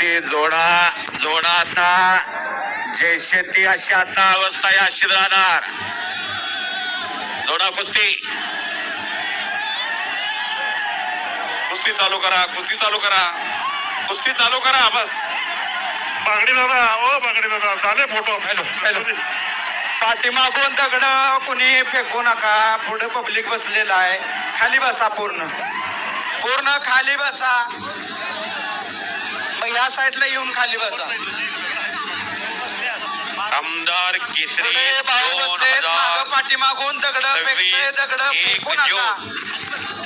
कुस्ती जोडा जोडा आता जय शेती अशी आता अवस्था या शिराणार जोडा कुस्ती कुस्ती चालू करा कुस्ती चालू करा कुस्ती चालू करा बस बागडी दादा ओ बागडी दादा झाले फोटो हॅलो हॅलो पाठीमागून दगड कुणी फेकू नका पुढे पब्लिक बसलेला आहे खाली बसा पूर्ण पूर्ण खाली बसा मग या साईडला येऊन खाली बसा आमदार केसरी पुढे बाहेर बसले मागं पाठीमागून दगड फेकते दगड फेकू नका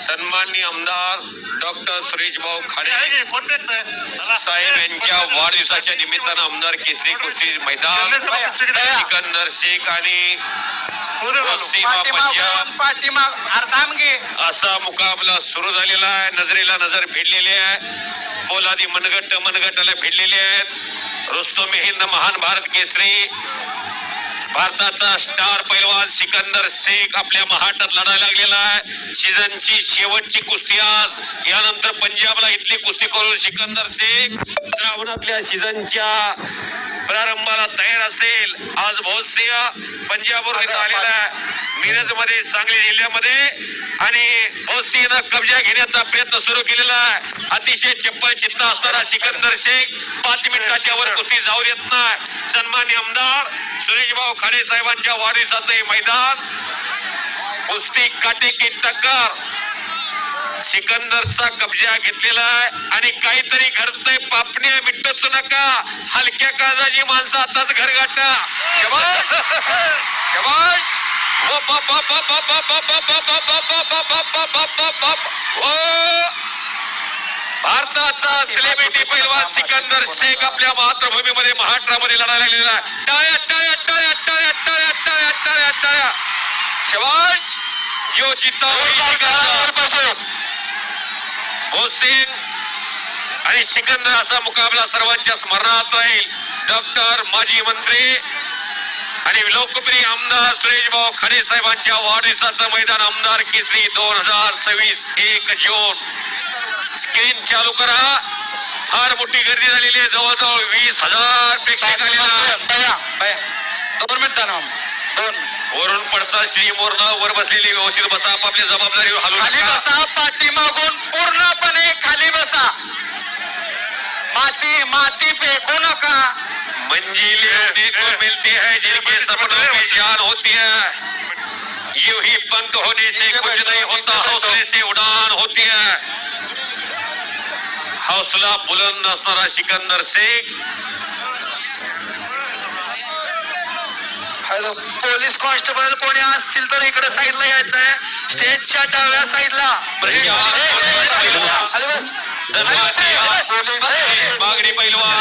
सन्माननीय आमदार डॉक्टर सुरेश भाऊ खाडे साहेब यांच्या वाढदिवसाच्या निमित्तानं आमदार केसरी कुस्ती मैदान सिकंदर शेख आणि पाठीमाग अर्धांगी असा मुकाबला सुरू झालेला आहे. नजरेला नजर भिडलेली आहे. पोलादी मनगटाला भिडलेले आहेत. रुस्तुम हिंद महान भारत केसरी भारताचा स्टार पैलवान सिकंदर शेख आपल्या महाटात लढायला लागलेला आहे. सीझनची शेवटची कुस्ती आज यानंतर पंजाबला इथली कुस्ती करून सिकंदर शेख श्रावणातल्या सीझनच्या प्रारंभाला तयार असेल. आज भोससिंह पंजाबवरून आलेला आहे. मिरज मध्ये सांगली जिल्ह्यामध्ये आणि भोससिंहनं कब्जा घेण्याचा प्रयत्न सुरू केलेला आहे. अतिशय चप्पल चित्त असणारा सिकंदर शेख 5 मिनिटाच्या वर कुस्ती जाऊ देत नाही. सन्माननीय आमदार सुरेश भाऊ खाडे साहेबांच्या वाढदिवसाचं हे मैदान कुस्ती काटेकी टक्कर सिकंदरचा कब्जा घेतलेला आहे आणि काहीतरी घडतंय. पापण्या मिटतच नका. हलक्या काळजाची माणसं आताच घर गाठा. शबाश शबाश भारताचा सेलिब्रिटी पैलवान सिकंदर शेख आपल्या मातृभूमीमध्ये महाराष्ट्रामध्ये लढायला लागलेला आहे. टाळ्या टाळ्या टाळ्या टाळ्या टाळ्या टाळ्या टाळ्या टाळ्या. शबाश जो जिता भोसिंग आणि सिकंदर असा मुकाबला सर्वांच्या स्मरणात राहील. डॉक्टर माजी मंत्री आणि लोकप्रिय आमदार सुरेश भाऊ खाडे साहेबांच्या वाढदिवसाचं मैदान आमदार केसरी 2026 1 जून. स्क्रीन चालू करा. फार मोठी गर्दी झालेली आहे. जवळजवळ 20,000 प्रेक्षक आलेला. 2 मिनिटांना 2 वरून पडता श्री मोरणा वर बसलेली व्यवस्थित बसा. आपापल्या जबाबदारीवर खाली हलवून बसा. पाठीमागून पूर्णपणे खाली बसा. माती माती फेकू नका. मंजिलें उन्हीं को मिलती है जिनके सपनों में जान होती है. यूं ही पंख होने से कुछ नहीं होता. हौसले से उड़ान होती है. हौसला बुलंद असणारा Sikandar Shaikh. Hello police constable कोणी असतील तर इकडे साईडला यायचं आहे. स्टेजच्या डाव्या साईडला. खाली बस. बागडी पैलवान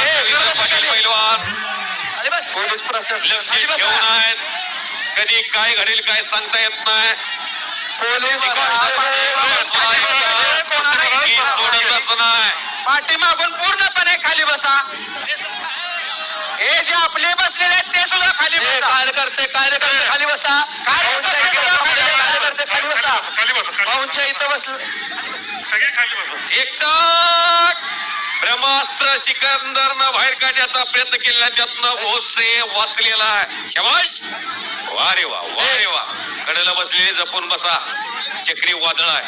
पाटील पैलवान खाली बस. पोलीस प्रशासन लक्ष ठेवून आहेत. कधी काय घडेल काय सांगता येत नाही. पोलीस सोडतच नाही. पाठीमागून पूर्णपणे खाली बसा. हे जे आपले बसलेले आहेत ते सुद्धा खाली बसा. कार्यकर्ते खाली बसा. कार्यकर्ते खाली बसा. भाऊंच्या इथं बसले सगळे खाली बसा. एकटाक ब्रह्मास्त्र सिकंदरनं बाहेर काढण्याचा प्रयत्न केला. त्यातनं भोसे वाचलेला आहे. शबाश वा रे वा वा रे वा. कडेला बसलेले जपून बसा. चक्री वादळ आहे.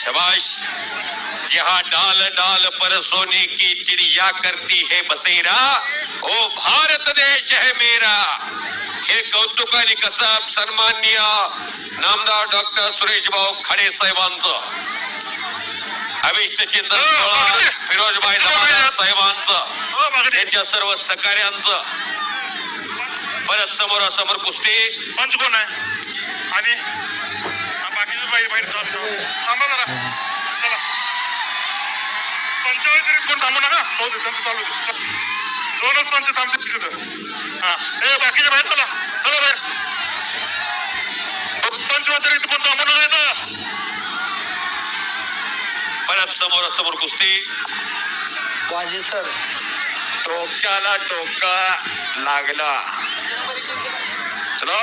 शबाश. जहाँ डाल डाल पर सोने की चिड़िया करती है बसेरा ओ भारत देश है मेरा. हे कौतुक आणि कसब सन्माननीय नामदार डॉक्टर सुरेश भाऊ खाडे साहेबांचं. अभिष्ट चिंतन फिरोजभाई जमादार साहेबांचं. त्यांच्या सर्व सहकार्यांचं. परत समोरासमोर कुस्ती. पंच कोण आहे आणि बाकीचे बाहेर चालू थांबा जरा. चला पंचावन्न तरी कोण थांबू नका. हो दे त्यांचं चालू दे. 2च पंच थांबतील तिथं. हा हे बाकीचे बाहेर चला. चला बाहेर. पंचवतरी कोण थांबू नका. परत समोरासमोर कुस्ती. वाजे सर टोक्याला टोका लागला. चलो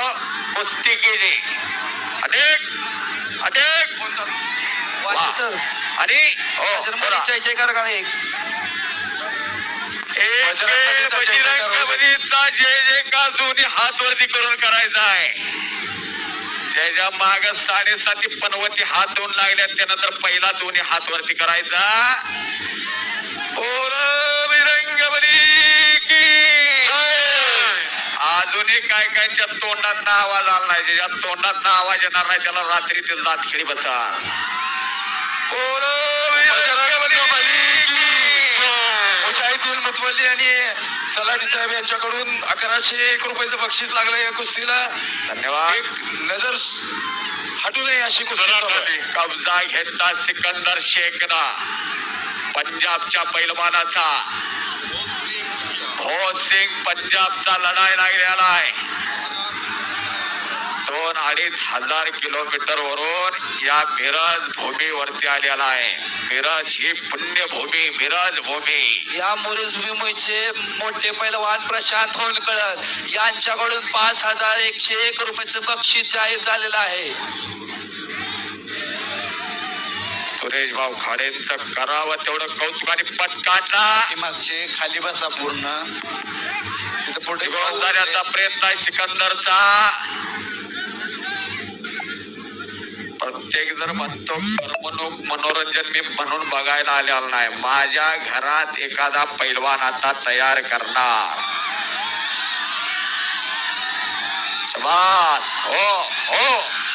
कुस्ती केली. अनेक अनेक वाजे सर आणि हो बोला. जय जयकार का एक बजरंगबलीचा जय जयकार दोन्ही हात वरती करून करायचा आहे. त्याच्या माग 7.5 पनवती हात दोन लागल्या, त्यानंतर पहिला दोन्ही हात वरती करायचा. बजरंगबली की अजूनही काय कायच्या तोंडात आवाज आला नाही, ज्याच्या तोंडात आवाज येणार नाही त्याला रात्री ते लात खेळी बसा. मुजाहिदीन मुतवल्ली आणि सलाटी साहेब यांच्याकडून 1101 रुपयाचं बक्षीस लागलं या कुस्तीला. धन्यवाद. एक नजर हटू नये अशी कुस्ती चालू आहे. कब्जा घेतला सिकंदर शेखना, पंजाबच्या पैलवानाचा. भोज सिंग पंजाबचा लढाई लागलेला आहे. 2-2.5 हजार किलोमीटर वरून या मिरज भूमीवरती आलेला आहे. मिरज ही पुण्यभूमी, मिरज भूमी. या मिरज भूमीचे मोठे पैलवान प्रशांत होनकळस यांच्याकडून 5101 रुपयाचं बक्षीस जाहीर झालेलं आहे. सुरेश भाऊ खाडेंचं करावं तेवढं कौतुक आणि पट काढला. मागचे खाली बसा पूर्ण. पुढे जाण्याचा प्रयत्न आहे सिकंदरचा. प्रत्येक जण म्हणतो करमणूक मनोरंजन मी म्हणून बघायला आलेला नाही. माझ्या घरात एखादा पैलवान आता तयार करणार. शाबास. हो हो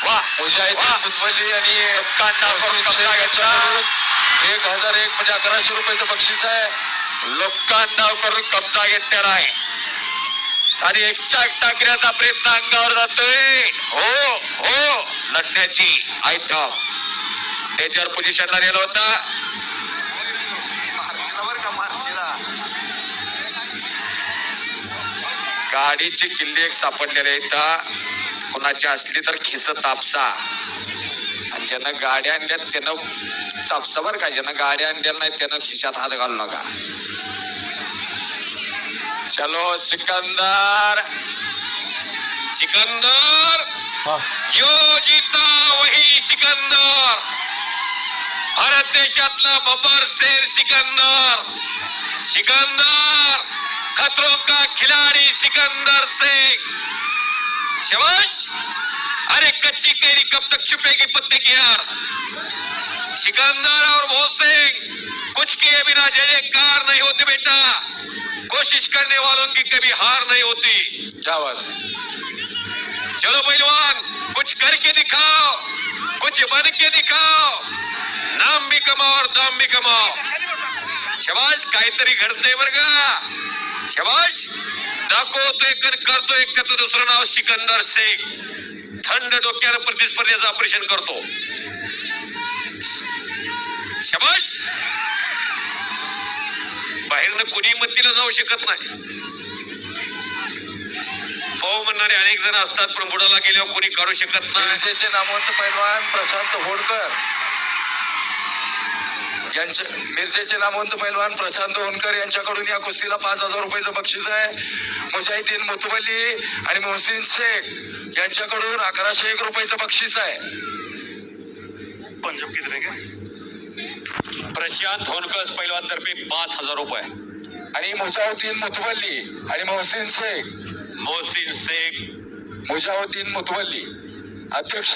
वा. मुजाहिदीन मुतवल्ली आणि 1001 म्हणजे 1100 रुपयाचं बक्षीस आहे. लोकांना करून कब्जा घेतलेला आहे आणि एकच्या टाकण्याचा प्रयत्न अंगावर जातोय. हो हो लढण्याची आयटम डेंजर पोझिशनला गेला होता. गाडीची किल्ली एक सापडलेली इथं. कुणाची असली तर खिस तापसा. आणि ज्यानं गाड्या आणल्यात त्यानं तापसा बरं का. ज्यानं गाड्या आणलेल्या नाही त्यानं खिशात हात घालू नका. चलो सिकंदर. सिकंदर जो जीता वही सिकंदर. भारत देशातला बब्बर शेर सिकंदर. सिकंदर खतरों का खिलाड़ी सिकंदर शेख. शाबाश. अरे कच्ची कैरी कब तक छुपेगी पत्ते की यार. सिकंदर और भोज सिंह कुछ किए बिना जय जयकार नहीं होती बेटा. कोशिश करने वालों की कभी हार नहीं होती. क्या बात. चलो पहलवान कुछ करके दिखाओ, कुछ बन के दिखाओ. नाम भी कमाओ और दाम भी कमाओ. शाबाश. काहीतरी घडतंय बरं का. शाबाश. दाखवतोय करतोय त्याचं दुसरं नाव सिकंदर शेख. थंड डोक्यानं प्रतिस्पर्धेचं ऑपरेशन करतो. शाबाश. बाहेरनं कुणी मतीला जाऊ शकत नाही. पाहू म्हणणारे अनेक जण असतात पण बुडाला गेल्यावर कोणी काढू शकत नाही. मिरजेचे नामवंत पैलवान प्रशांत होनकर मिरजेचे नामवंत पैलवान प्रशांत होनकर यांच्याकडून या कुस्तीला 5000 रुपयाचं बक्षीस आहे. मुजाहिदीन मुतवल्ली आणि मोहसिन शेख यांच्याकडून 1101 रुपयाचं बक्षीस आहे. पंजाब किती का प्रशांत होनकर पैलवान तर्फे 5000 रुपये आणि मुजाहिदीन मुतवल्ली आणि मोहसिन शेख. मोहसिन शेख. मुजाहिदीन मुतवल्ली अध्यक्ष.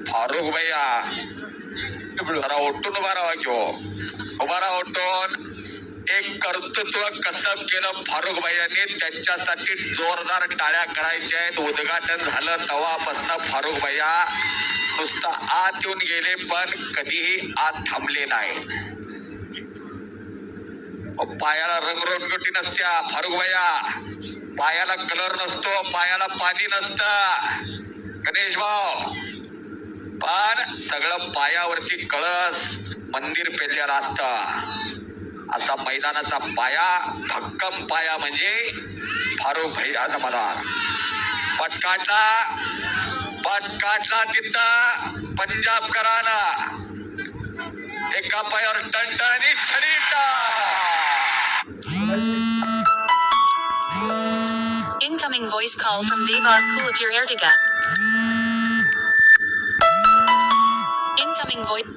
फारुख भैया जरा उठून उभा राहा किंवा उभा राहा उठून. एक कर्तृत्व कसब केलं फारुख भैयाने. त्यांच्यासाठी जोरदार टाळ्या करायच्या आहेत. उद्घाटन झालं तेव्हापासून फारुख भैया नुसता आत येऊन गेले पण कधीही आत थांबले नाही. पायाला रंगरंगोटी नसत्या फारुख भैया. पायाला कलर नसतो, पायाला पाणी नसतं गणेश भाऊ. पण सगळं पायावरती कळस मंदिर पेरलेलं असतं. असा मैदानाचा पाया, भक्कम पाया म्हणजे फारुख भैयाचा मैदान. पट काढला तिथं पंजाबकरांना. एका पायावर टणटणी छडीटा. Incoming voice call from Vaibhav Kulapur Ertiga. Incoming voice.